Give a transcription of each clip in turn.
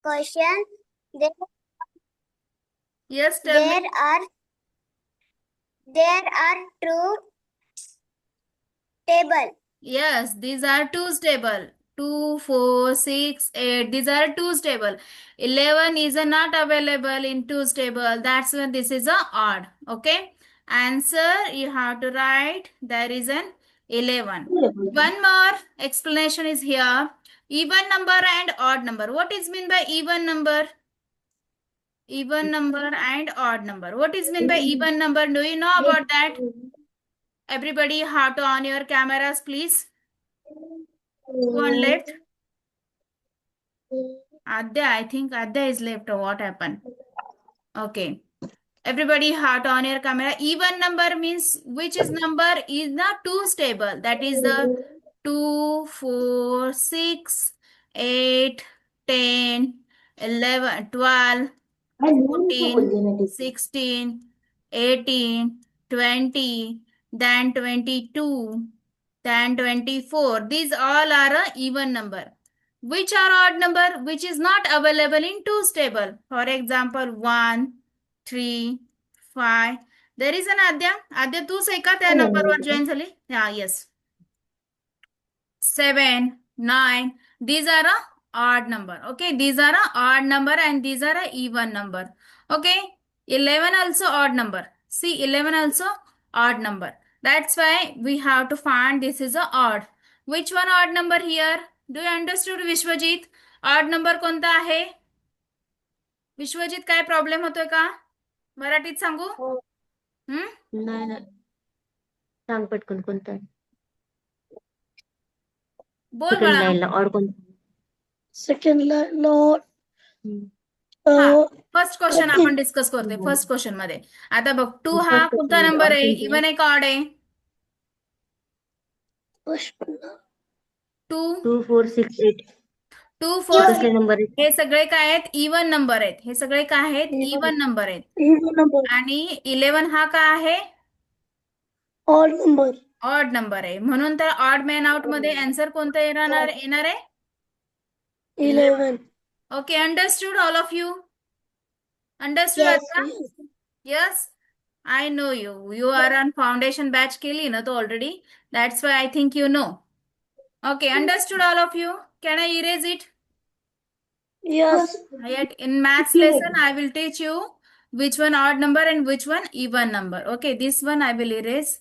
question. Yes, tell me. There are two tables. Yes, these are twos table. 2, 4, 6, 8. These are twos table. 11 is not available in twos table. That's when this is a odd. Okay. Answer you have to write. There is an 11. One more explanation is here. Even number and odd number. What is mean by even number? Even number and odd number. What is mean by even number? Do you know about that? Everybody have to on your cameras, please. Who on left? Adya, I think Adya is left. Or what happened? Okay. Everybody have to on your camera. Even number means which is number is not two stable. That is the 2, 4, 6, 8, 10, 11, 12, 14, 16, 18, 20, then 22, then 24. These all are a even number. Which are odd number? Which is not available in twos table. For example, 1, 3, 5. There is an Adya. Adya, तू से का त्या number वर join झाली? Yeah, yes. 7, 9. These are a odd number. Okay, these are a odd number and these are a even number. Okay, 11 also odd number. See, 11 also odd number. That's why we have to find this is a odd. Which one odd number here? Do you understood, Vishwajit? Odd number कोणता आहे? विश्वजित काय problem होतोय का? मराठीत सांगू? नाही नाही सांग पटकन कोणता आहे बोल सेकंड बाळा. लाईनला और कोणता सेकंड लाईनला हा, फर्स्ट क्वेश्चन आपण डिस्कस करतोय. फर्स्ट क्वेश्चन मध्ये आता बघ, 2 हा कोणता नंबर आहे? इवन आहे का ऑड आहे? 2, 2 4 6 8 2, 4, कसले 6. नंबर आहे हे सगळे काय आहेत? इवन नंबर आहेत. हे सगळे काय आहेत? इवन नंबर आहेत. आणि 11 हा काय आहे? Odd number. ऑड नंबर आहे. म्हणून तर ऑड मॅन आउट मध्ये आन्सर कोणता येणार आहे? 11. Okay, understood all of you? Understood आता? Yes, I know you. You are on foundation batch केली ना तो already. That's why I think you know. Okay, understood all of you? Can I erase it? Yes. Yet in maths lesson, I will teach you which one odd number and which one even number. Okay, this one I will erase.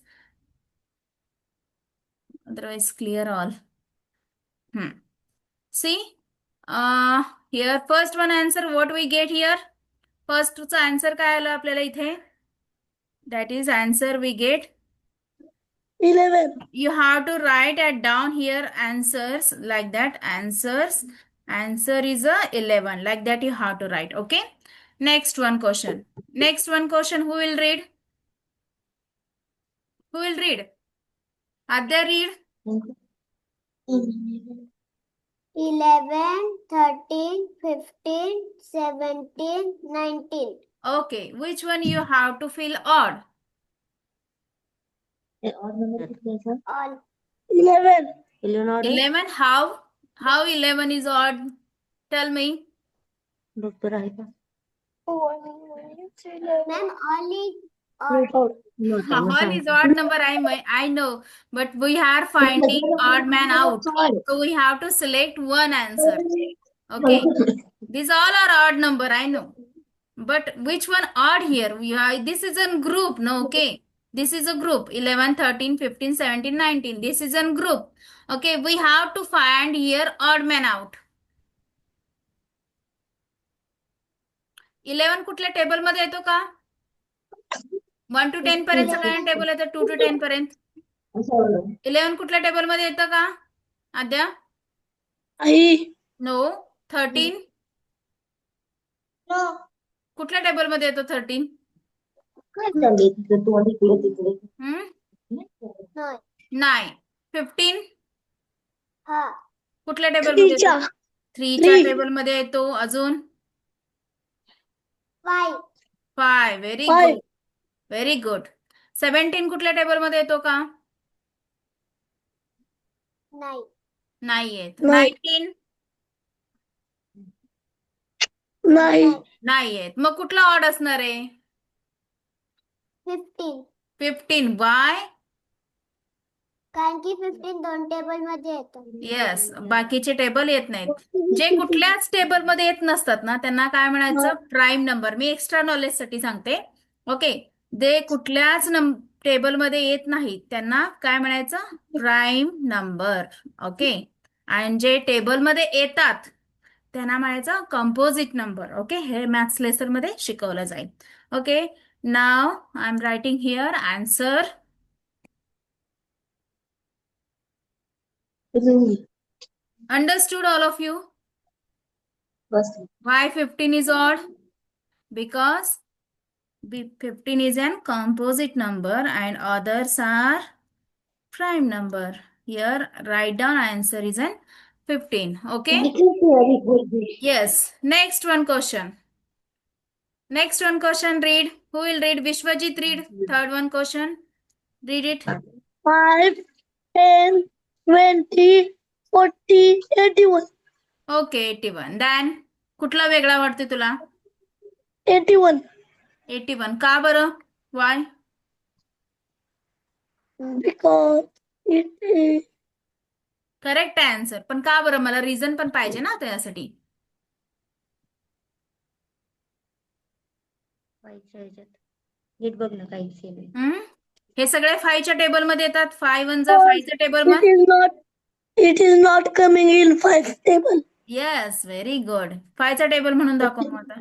Otherwise, clear all. See, here first one answer. What we get here? First answer काय आलं आपल्याला इथे? That is answer we get 11. You have to write it down here answers like that. Answer is a 11 like that you have to write. Okay, next one question. Who will read? Adya, read. 11, 13, 15, 17, 19. Okay, which one you have to fill odd? All. 11. 11. How 11 is odd? Tell me. Doctor आहे का Ma'am, all is Odd. All is odd number. I know, but we are finding odd man out, so we have to select one answer. Okay, these all are odd number. I know, but which one odd here? This is a group. No, okay. This is a group. 11, 13, 15, 17, 19. This is a group. Okay, we have to find here odd man out. 11 कुठल्या table मध्ये येतो का? 1 to 10 पर्यंत सगळ्यांना table येतं. 2 to 10 पर्यंत 11 कुठल्या table मध्ये येतं का? आद्या? नो. 13 कुठल्या टेबल मध्ये येतो? 13 नाही. 15 कुठल्या टेबल मध्ये येतो? 3 च्या टेबल मध्ये येतो. अजून 5. Very good. 17 कुठल्या टेबल मध्ये येतो का? नाही येत. 19 नाही. नाही आहेत. मग कुठला ऑड असणार आहे? 15. 15. वाय? कारण की 15 दोन टेबल मध्ये येतं. येस, बाकीचे टेबल येत नाहीत. जे कुठल्याच टेबल मध्ये येत नसतात ना त्यांना काय म्हणायचं? Prime number. मी एक्स्ट्रा नॉलेज साठी सांगते. ओके, जे कुठल्याच टेबल मध्ये येत नाहीत त्यांना काय म्हणायचं? Prime number. ओके, आणि जे टेबल मध्ये येतात त्यांना म्हणायचं कंपोजिट नंबर. ओके, हे मॅथ्स लेसन मध्ये शिकवलं जाईल. Okay, now I am writing here answer. Understood all of you? Why 15 is odd? Because 15 is an composite number and others are prime number. Here, write down answer is an 15. Okay? Yes. Next one question. Next one question, read. Who will read? Vishwajit, read. Third one question. Read it. 5, 10, 20, 40, 81. Okay, 81. Then, कुठला वेगळा वाटते तुला? 81. 81. का बरं? Why? Because it is correct आहे answer. पण का बरं? मला रिझन पण पाहिजे ना त्यासाठी. फाईव्हच्या ह्याच्यात नीट बघ ना काही सेम आहे. हम्म? हे सगळे 5च्या टेबल मध्ये येतात. 5 1 जा 5च्या टेबल it मध्ये. it is not coming in 5 table. Yes, very good. 5चा टेबल म्हणून दाखव मग आता.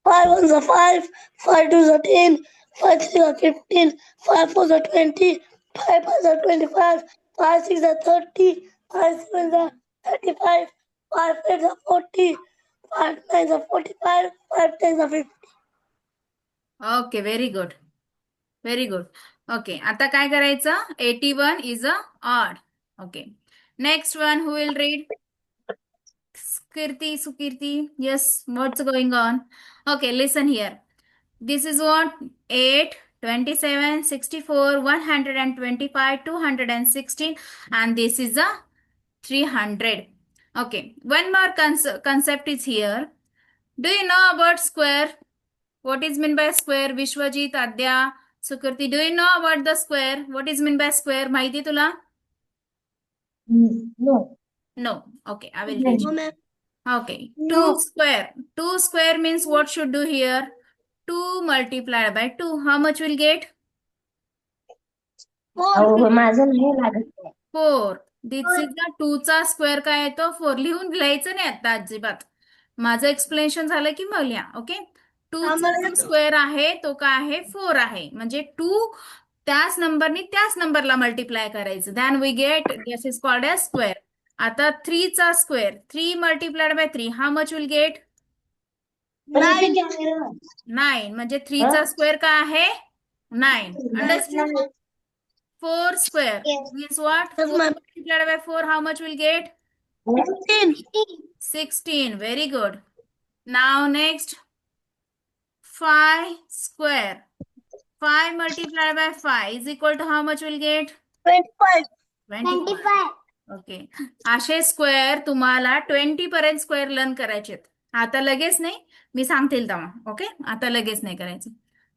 5 1s are 5, 5 2s are 10, 5 3s are 15, 5 4s are 20, 5 5s are 25, 5 6s are 30, 5 7s are 35, 5 8s are 40, 5 9s are 45, 5 10s are 50. Okay, very good. Very good. Okay, आता काय करायचं? 81 is a odd. Okay, next one who will read? Kirti, Sukirti. Yes, what's going on? Okay, listen here. This is what? 8, 27, 64, 125, 216, and this is a 300. Okay, one more concept is here. Do you know about square? What is meant by square? Vishwajit, Adya, Sukirti, do you know about the square? What is meant by square? Mahiti tula? No. No. Okay, I will teach No, you. ma'am. Okay, No. 2 square. 2 square means what should do here? 2 multiplied by 2. How much will get? 4. अहो माझं नाही लागत. 4. This is the 2चा square काय येतो? 4. लिहून घ्यायचं नाही आता अजिबात. माझं एक्सप्लेनेशन झालं की मग लिहा. ओके, 2चा जो स्क्वेअर आहे तो काय आहे? 4 आहे. म्हणजे 2 त्याच नंबरनी त्याच नंबरला मल्टिप्लाय करायचं. Then we get this is called as square. आता 3चा square 3 multiplied by 3. How much will get? 9. म्हणजे 3चा स्क्वेअर काय आहे? 9. Understand? 4 square Yes. means what? Yes, 4 ma'am. multiplied by 4, how much will get? 15. 16. Very good. Now next, 5 square. 5 multiplied by 5 is equal to how much will get? 25. 25. 25. Okay, असे square तुम्हाला 20 पर्यंत square learn करायचे. आता लगेच नाही, मी सांगतील तेव्हा. Okay, आता लगेच नाही करायचं.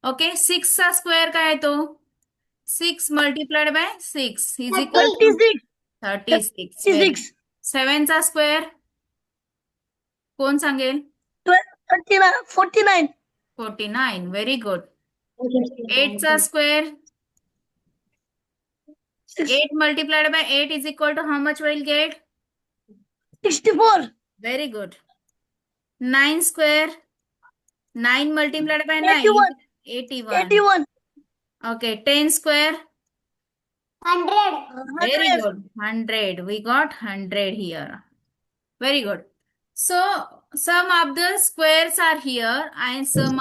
ओके, 6चा स्क्वेअर काय येतो? 6 multiplied by 6 is equal to 36. 36. 36. 7चा स्क्वेअर कोण सांगेल? 39. 49. 49. Very good. 8चा square 8 multiplied by 8 is equal to how much will get? 64. Very good. 9 square 9 multiplied by 9 81. 81. 81. Okay, 10 square 100. very 100. good. 100. We got 100 here. Very good. So some of the squares are here and some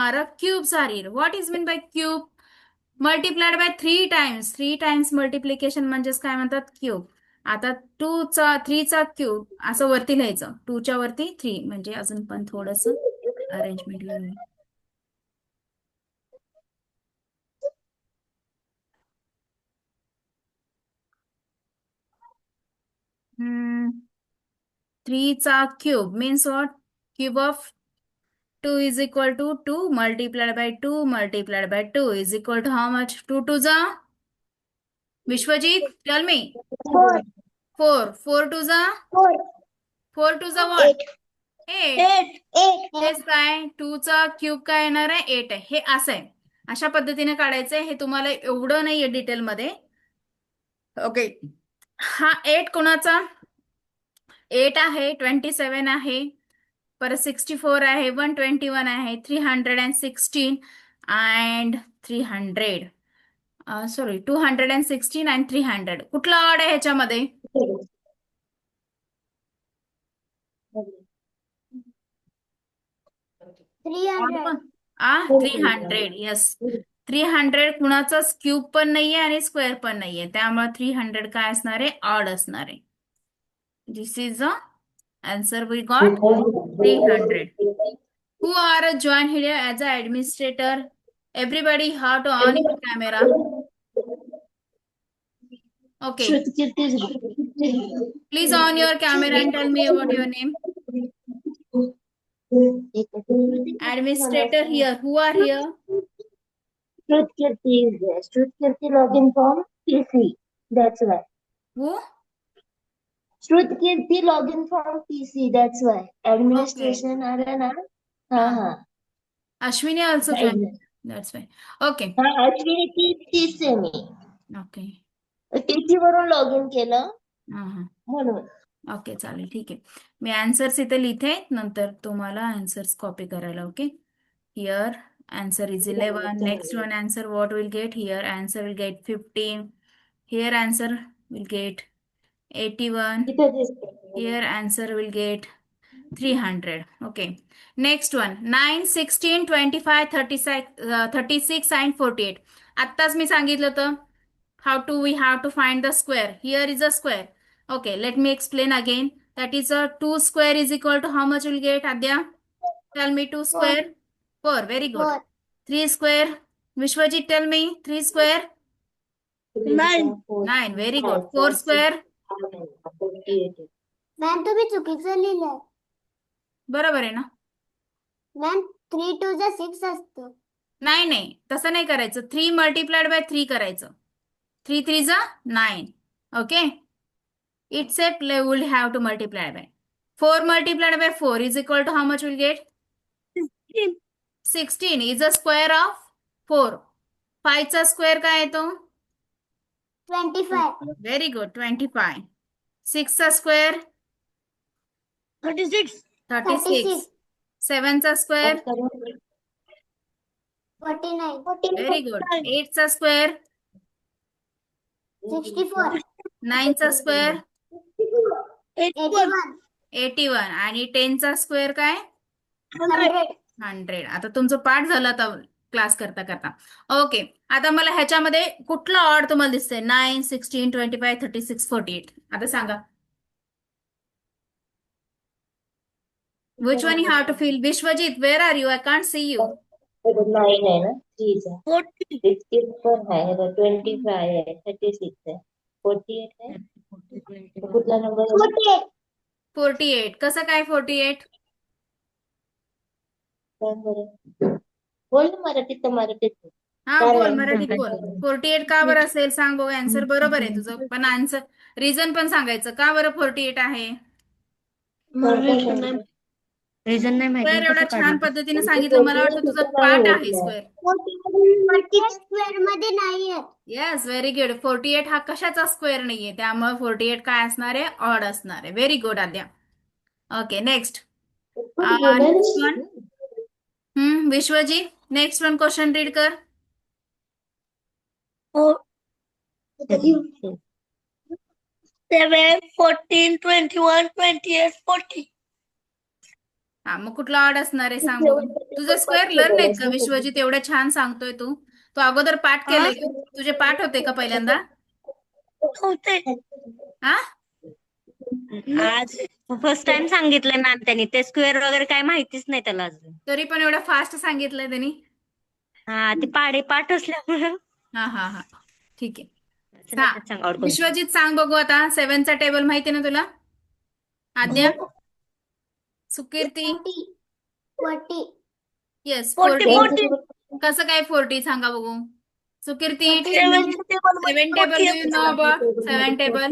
are cubes are here. What is meant by cube? Multiplied by 3 times. 3 times multiplication म्हणजेच काय म्हणतात? Cube. आता 3चा cube असं वरती लिहायचं. 2च्या वरती 3 म्हणजे अजून पण थोडस अरेंजमेंट करूया. Hmm. 3चा cube means what? cube of 2 is equal to 2 multiplied by 2 multiplied by 2 is equal to how much? 2 to the Vishwajit, tell me. 4. 4. 4 to the 4. 4 to the what? 8. 8. 8. हेच काय 2 चा क्यूब काय येणार आहे 8 आहे. हे असं आहे. अशा पद्धतीने काढायचंय. हे तुम्हाला एवढं नाहीये डिटेलमध्ये. ओके. हा 8 कोणाचा? 8 आहे, 27 आहे, परत 64 आहे, 121 आहे, 316 अँड 300. Sorry 216 and 300. कुठला ऑड आहे ह्याच्यामध्ये? 300. 300. येस. 300 कुणाचाच क्यूब पण नाहीये आणि स्क्वेअर पण नाहीये. त्यामुळे 300 काय असणार आहे? ऑड असणार आहे. This is the answer we got 300. Who are joined here as an administrator? Everybody have to on your camera. Okay. Please on your camera and tell me about your name. Administrator here. Who are here? Shrutkirti is there. Shrutkirti login from PC. That's why. Who? Shrutkirti login from PC. That's why. Administration are na. हाँ. Ashwini also joined. That's why. Okay. Actually तीच आहे मी. Okay. PC वरून login केलं हा. म्हणून. Okay चालेल ठीक आहे. मी आन्सर्स इथे लिहिते नंतर तुम्हाला आन्सर्स कॉपी करायला. Okay. Here answer is 11. Next one answer what will get? Here answer will get 15. Here answer will get 81. इथे दिसते. Here answer will get 300. Okay. Next one. 9, 16, 25, 36 and 48. आत्ताच मी सांगितलं होतं. How to we have to find the square. Here is a square. Okay. Let me explain again. That is a 2 square is equal to how much will get, Adya? Tell me 2 square. 4. Very good. 4. 3 square. Vishwajit, tell me 3 square. 9. 9. Very good. 4 square. 48. Ma'am तुम्ही चुकीचं लिहिलंय. बरोबर आहे ना? Ma'am 3 to the 6 असतं. नाही तसं नाही करायचं. 3 multiplied by 3 करायचं. 3 3 जा 9. Okay. It's a we'll have to multiply by 4 multiplied by 4 is equal to how much we'll get? 16 is a square of 4. 5 चा स्क्वेअर काय येतो? 25. Very good 25. 6 चा स्क्वेअर 36. 36. 7 चा स्क्वेअर 49. Very good. 8 चा स्क्वेअर 64. 9 चा square 81. 81 आणि 10 चा स्क्वेअर काय? 100. 100. आता तुमचं पाठ झालं आता क्लास करता करता. ओके. आता मला ह्याच्यामध्ये कुठला ऑड तुम्हाला दिसतंय? 9, 16, 25, 36, 48. आता सांगा. Which one you have to fill? Vishwajit, where are you? I can't see you. 9 आहे ना? 3 आहे. 40. 64 आहे. 25 आहे. 36 आहे. 48 आहे. कुठला नंबर? 48. 48. कसं काय 48? सांग बरं. बोल ना मराठीत तर मराठीत. हा काय बोल आहे? मराठीत बोल. 48 का बरं असेल सांग बघू. आन्सर बरोबर आहे तुझं, पण आन्सर रिझन पण सांगायचं का बरं 48 आहे. रिझन नाही माहिती. स्क्वेअर एवढ्या छान पद्धतीने सांगितलं. मला वाटतं तुझं पाठ आहे स्क्वेअर. 48 स्क्वेअर मध्ये नाही आहेत. Yes very good. 48 हा कशाचा स्क्वेअर नाहीये, त्यामुळे 48 काय असणार आहे? ऑड असणार आहे. Very good Aadya. Okay next. Next one. Vishwajeet next one question read कर. 7, 14, 21, 28, 40. हा मग कुठला ऑड असणार आहे सांग बघू. तुझं स्क्वेअर लर्न आहेत का विश्वजीत? एवढं छान सांगतोय तू. तू अगोदर पाठ केलंय का? तुझे पाठ होते का पहिल्यांदा? होते. हा आज फर्स्ट टाइम सांगितलंय मॅम त्यांनी. ते स्क्वेअर वगैरे काय माहितीच नाही त्याला अजून. तरी पण एवढं फास्ट सांगितलंय त्यांनी. हा ते पाठ असल्यामुळे. हा ठीक आहे. विश्वजीत सांग बघू आता. 7चा टेबल माहिती ना तुला आद्या? सुकीर्ती 40. येस 40, 40. 40. कसं काय 40 सांगा बघू. Sukirti 40 tell me. सेवनच्या टेबल मध्ये 7 table 40 do you know about 7 table?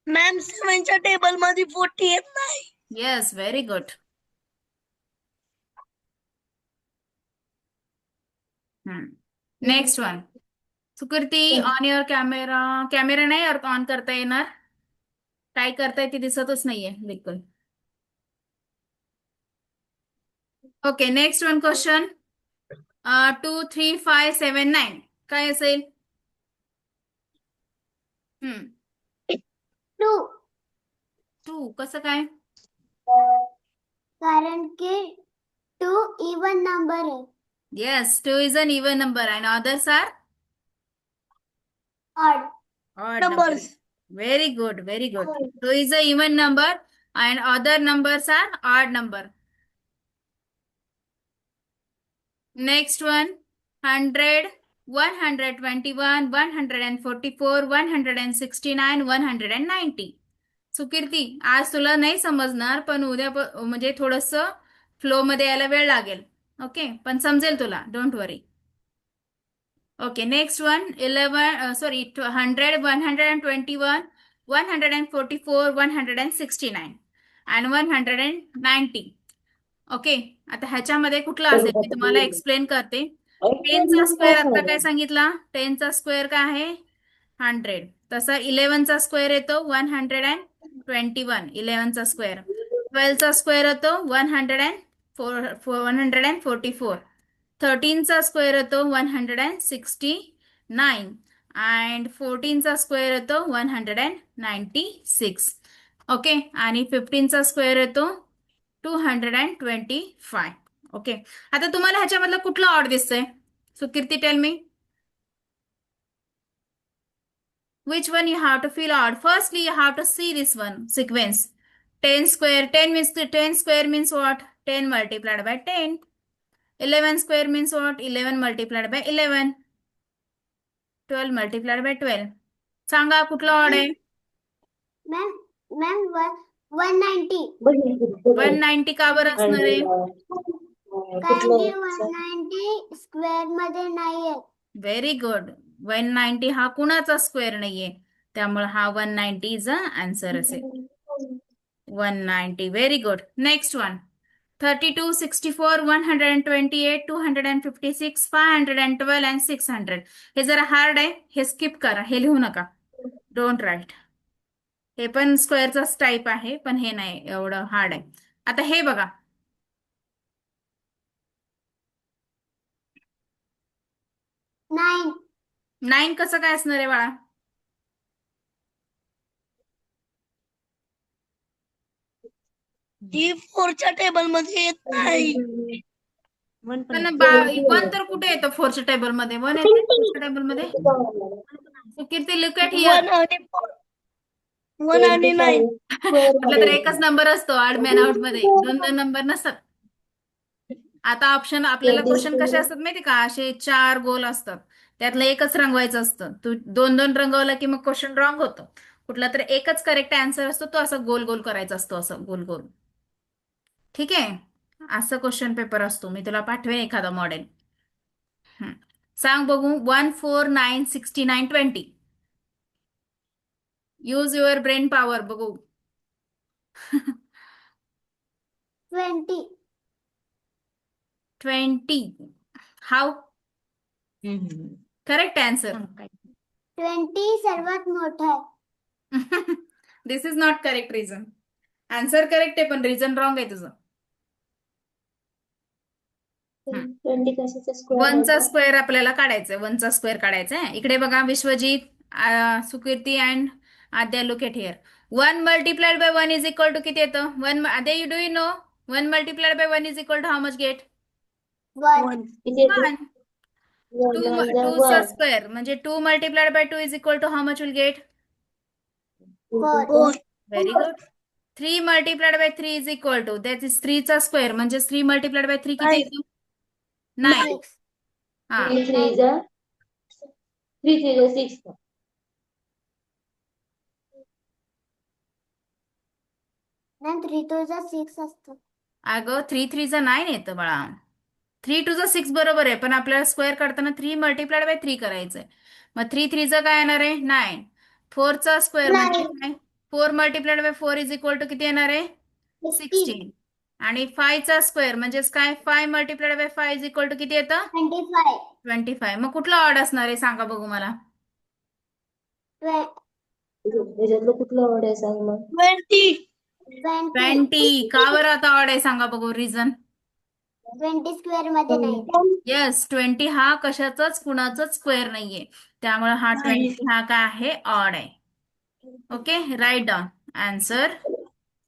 Ma'am 7च्या टेबल मध्ये 40 येत नाही. Yes, very good. Next one. Sukirti on your camera. Camera नाही ऑन करता येणार. काय करताय ते दिसतच नाहीये बिलकुल. Okay next one question. 2, 3, 5, 7, 9 काय असेल? 2 कसं काय? कारण की 2 इवन नंबर आहे. Yes, 2 is an even number and others are Odd. odd Numbers. Very good, very good. 2 is a even number and other numbers are odd number. Next one, 100, 121, 144, 169, 190. Sukirti आज तुला नाही समजणार पण उद्या म्हणजे थोडस फ्लो मध्ये यायला वेळ लागेल. ओके पण समजेल तुला. Don't worry. Okay next one 100, 121, 144, 169 and 190. Okay आता ह्याच्यामध्ये कुठला असेल मी तुम्हाला एक्सप्लेन करते. 10चा स्क्वेअर आता काय सांगितला? 10चा स्क्वेअर काय आहे? 100. तसा 11चा स्क्वेअर येतो 121. 11चा स्क्वेअर. 12चा स्क्वेअर येतो 144. 13चा स्क्वेअर येतो 169 अँड 14चा स्क्वेअर येतो 196. ओके आणि 15चा स्क्वेअर येतो 225. ओके आता तुम्हाला ह्याच्यामधलं कुठलं ऑड दिसतंय? Sukirti tell me. Which one you have to feel odd? Firstly, you have to see this one sequence. 10 square. 10 square means what? 10 multiplied by 10. 11 square means what? 11 multiplied by 11. 12 multiplied by 12. सांगा कुठला odd आहे? Ma'am 190. 190 का बरं असणार आहे? कारण की 190 square मध्ये नाहीये. Very good. 190 हा कुणाचा स्क्वेअर नाहीये त्यामुळे हा 190 इज अ आन्सर असेल. 190 very good. Next one 32, 64, 128, 256, 512 and 600. हे जरा हार्ड आहे हे स्किप करा. हे लिहू नका. Don't write. हे पण स्क्वेअरचाच टाईप आहे पण हे नाही एवढं हार्ड आहे. आता हे बघा 9 कसं काय असणार आहे बाळा? ही 4च्या टेबल मध्ये येत नाही. पण 1 तर कुठे येतं 4च्या टेबल मध्ये? 1 येते 4च्या टेबल मध्ये. कीर्ती लुक ॲट हिअर. 1 आणि 9. म्हटलं तर एकच नंबर असतो आड मॅन आउट मध्ये. 2 नंबर नसतात. आता ऑप्शन आपल्याला क्वेश्चन कसे असतात माहिती का? असे 4 गोल असतात त्यातलं एकच रंगवायचं असतं. तू 2 रंगवला की मग क्वेश्चन रॉंग होतं. कुठला तर एकच करेक्ट आन्सर असतो तो असं गोल गोल करायचा असतो असं गोल गोल. ठीक आहे असं क्वेश्चन पेपर असतो. मी तुला पाठवेन एखादा मॉडेल. सांग बघू 1, 4, 9, 69, 20. Use your brain power. बघू 20. 20. हाऊ? Correct answer. 20 सर्वात मोठा आहे. This is not correct reason. Answer correct आहे पण रिझन रॉंग आहे तुझं. 1चा स्क्वेअर आपल्याला काढायचंय. 1चा स्क्वेअर काढायचा आहे. इकडे बघा Vishwajit, Sukirti and Aadya look at here. 1 multiplied by 1 is equal to किती येतं? 1 आद्या do you know 1 multiplied by 1 is equal to how much get? 1. 1. 2चा square म्हणजे 2 multiplied by 2 is equal to how much will get? 4. Very good. 3 multiplied by 3 is equal to that is 3चा square म्हणजे 3 multiplied by 3 किती येतं? 9. 6. हा 3 3 6. Ma'am 3 2 6 असतं. अगं 3 3 जा 9 येतं बाळा. 3 2 जा 6 बरोबर आहे, पण आपल्याला स्क्वेअर करताना 3 मल्टिप्लाइड बाय 3 करायचंय. मग 3 3 चा काय येणार आहे? 9. 4 चा स्क्वेअर म्हणजे 9 काय? 4 multiplied by 4 is equal to किती येणार आहे? 16 16. आणि 5 चा स्क्वेअर म्हणजेच काय? 5 multiplied by 5 is equal to किती येतं? 25 25. मग कुठला ऑड असणार आहे सांगा बघू मला. त्याच्यातलं कुठलं ऑर्ड आहे सांग मग. 20. 20. का बरं आता ऑड आहे सांगा बघू रिझन. 20 स्क्वेअर मध्ये नाही. येस, 20 हा कशाचाच कुणाचाच स्क्वेअर नाहीये, त्यामुळे हा 20 हा काय आहे? ऑड आहे. Okay, right down answer.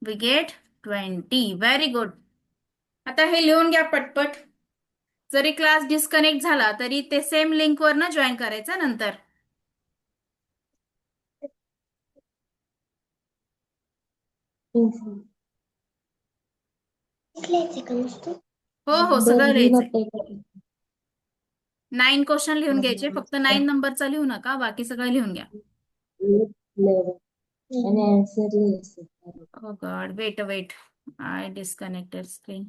We get 20. Very good. आता हे लिहून घ्या पटपट. जरी क्लास डिस्कनेक्ट झाला तरी ते सेम लिंकवर ना जॉईन करायचं नंतर. हो हो, सगळं लिहायचंय. 9 क्वेश्चन लिहून घ्यायचे, फक्त 9 नंबरचा लिहू नका, बाकी सगळं लिहून घ्या. आणि आन्सर लिहायचं. Oh God, wait. I disconnected screen.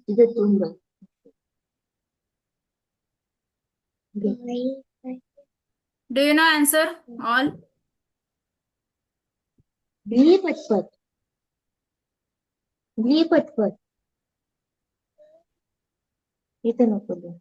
इथे दोन बघ. Do you know answer all? लिही पटपट. लिही पटपट. इथे नको लिहू.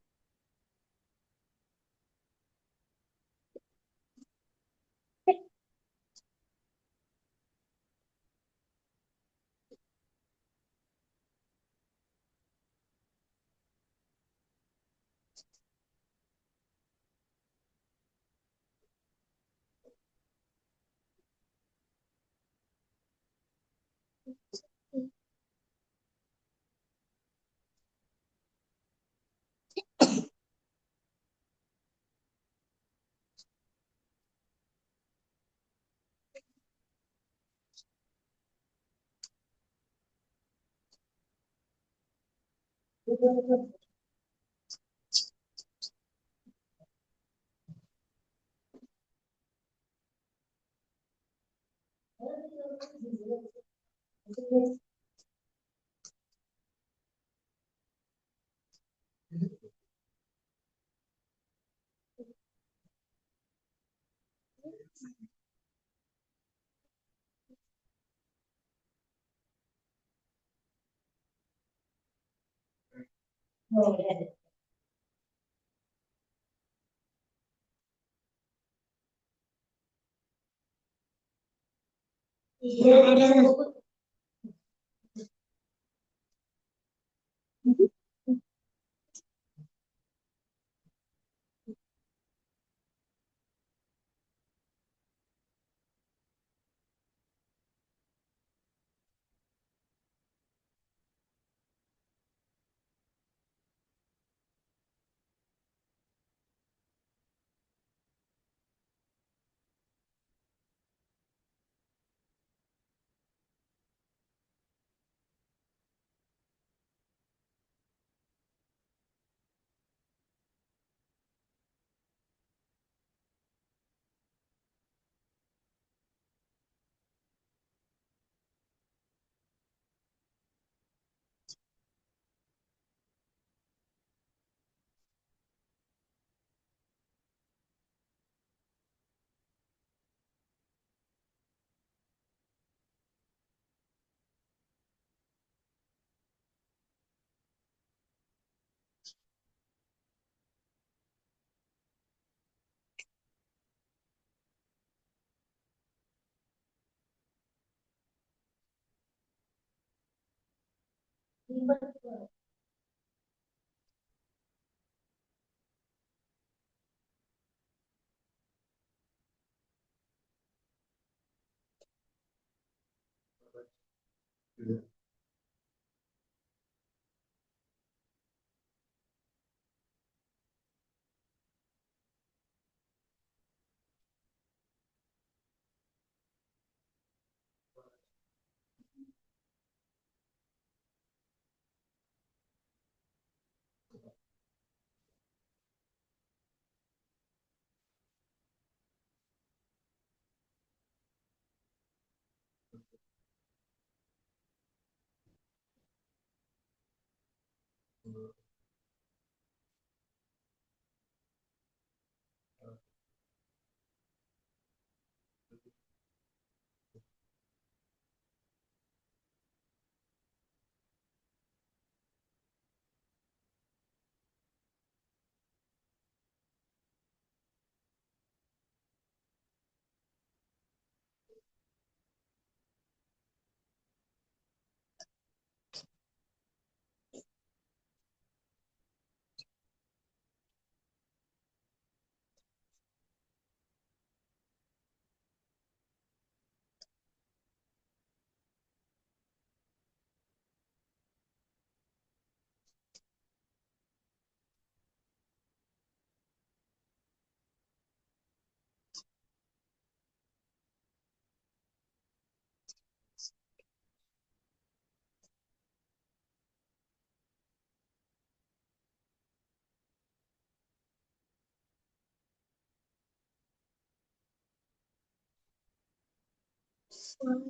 Ma'am,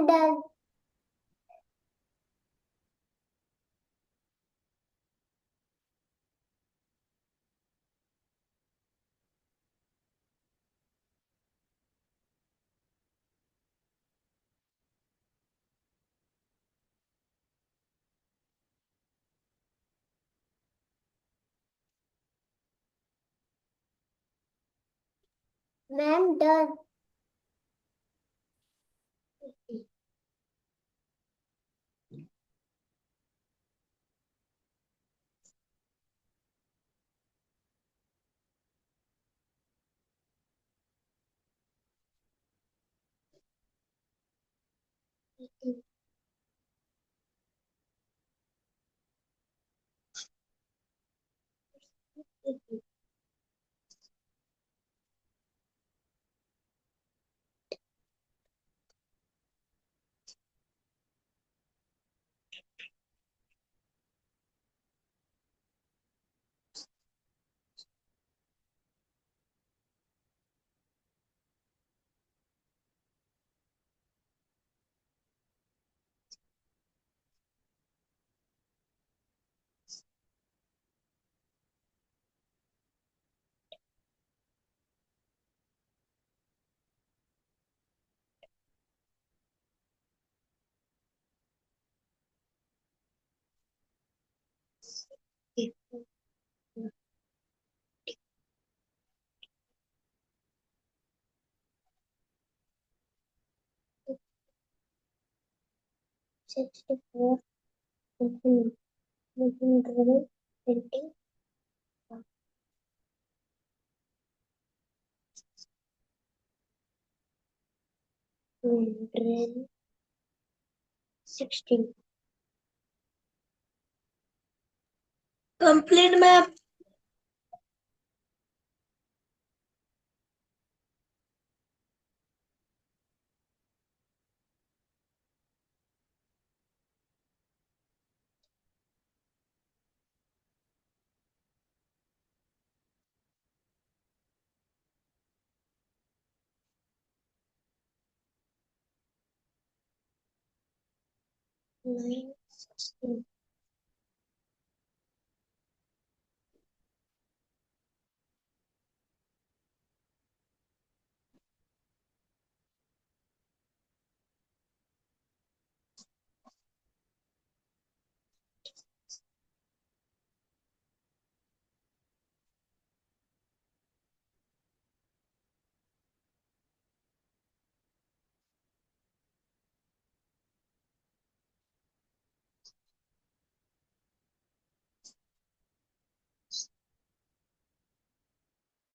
done. Ma'am, done. Sixty-four. 20. 160. Complete, ma'am. Nine, 16.